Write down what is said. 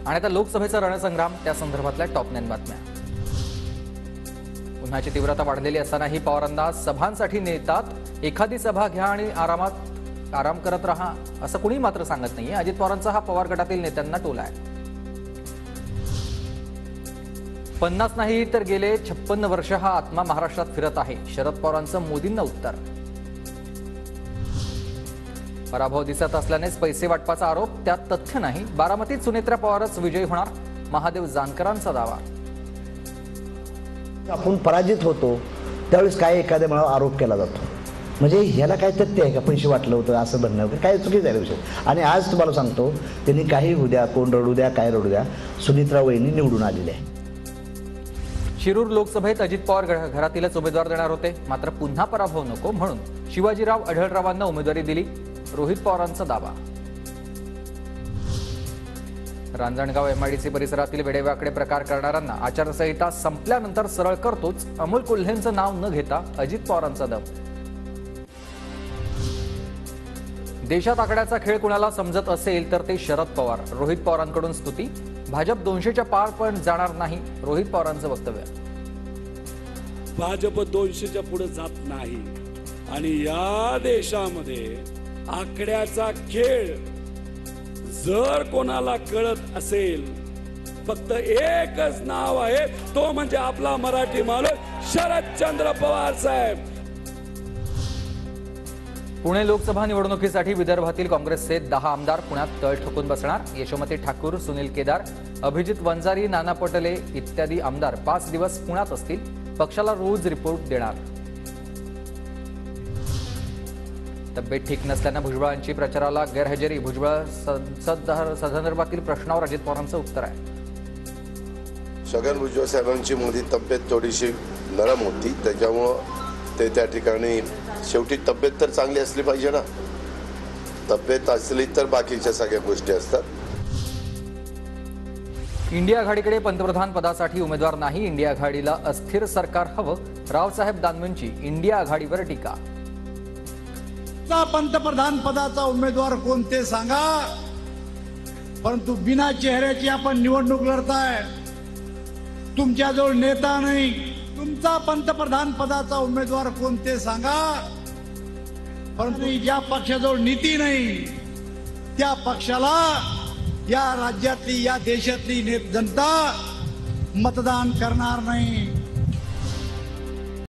आणि आता लोकसभेचा रणसंग्राम त्या संदर्भातल्या टॉप 9 बातम्या। उन्हाची तीव्रता वाढलेली असतानाही पवारांना सभांसाठी नेतात। एखादी सभा घ्या आणि आराम करत रहा असं कुणी मात्र सांगत नाहीये। अजित पवारांचा हा पवार गटातील नेत्यांना टोला आहे। 50 नाही तर गेले 56 वर्ष हा आत्मा महाराष्ट्रात फिरत आहे। शरद पवारांचं मोदींना उत्तर। पराभव दिसत असल्यानेच पैसे वाटपाचा आरोप, त्यात तथ्य नाही। बारामतीत सुनेत्रा पवारच विजयी होणार, महादेव जानकरांचा दावा। आपण पराजित होतो त्यावेळेस काय एखाद्या मला आरोप केला जातो, म्हणजे ह्याला काय तथ्य आहे का? पैसे वाटलं होतं असं म्हणणं वगैरे काय चुकीचं आहे विषय। आणि आज तुम्हाला सांगतो, त्यांनी काही होऊ द्या, कोण रडू द्या, काय रडू द्या, सुनेत्रा वहिनी निवडून आलेले आहे। शिरूर लोकसभेत अजित पवार घरातीलच उमेदवार देणार होते, मात्र पुन्हा पराभव नको म्हणून शिवाजीराव आढळरावांना उमेदवारी दिली। रोहित पवारांचा दावा। रांजणगाव एमआयडीसी परिसरातील वेडेवाकडे प्रकार करणाऱ्यांना आचारसंहिता संपल्यानंतर सरळ करतोच, अमोल कोल्हेंचं नाव न घेता अजित पवारांचा दम। देशात आकड्याचा खेळ कुणाला समजत असेल तर ते शरद पवार। रोहित पवारांकडून स्तुती। भाजप 200च्या पार पण जाणार नाही, रोहित पवारांचं वक्तव्य। भाजप 200च्या पुढे जात नाही आणि या देशामध्ये आकड्याचा खेळ जर कोणाला कळत असेल, फक्त एकच नाव आहे, तो म्हणजे आपला मराठी माणूस शरदचंद्र पवार साहेब। पुणे लोकसभा निवडणुकीसाठी विदर्भातील काँग्रेसचे 10 आमदार पुण्यात तळ ठोकून बसणार। यशोमती ठाकूर, सुनील केदार, अभिजित वंजारी, नाना पटोले इत्यादी आमदार 5 दिवस पुण्यात असतील। पक्षाला रोज रिपोर्ट देणार। तब्येत ठीक नसल्यानं भुजबळांची प्रचाराला गैरहजेरी। भुजबळ संदर्भातील प्रश्नावर अजित पवारांचं उत्तर आहे। छगन भुजबळ साहेबांची मध्ये तब्येत थोडीशी नरम होती, त्याच्यामुळं ते त्या ठिकाणी शेवटी तब्येत तर चांगली असली पाहिजे ना। तब्येत असली तर बाकीच्या सगळ्या गोष्टी असतात। इंडिया आघाडीकडे पंतप्रधान पदासाठी उमेदवार नाही। इंडिया आघाडीला अस्थिर सरकार हवं। रावसाहेब दानवेंची इंडिया आघाडीवर टीका। पंतप्रधान पदाचा उमेदवार कोण ते सांगा, परंतु बिना चेहऱ्याची आपण निवडणूक लढताय। तुमच्याजवळ नेता नाही, तुमचा पंतप्रधान पदाचा उमेदवार कोण ते सांगा, परंतु ज्या पक्षाजवळ नीती नाही त्या पक्षाला या राज्यातली, या देशातली जनता मतदान करणार नाही।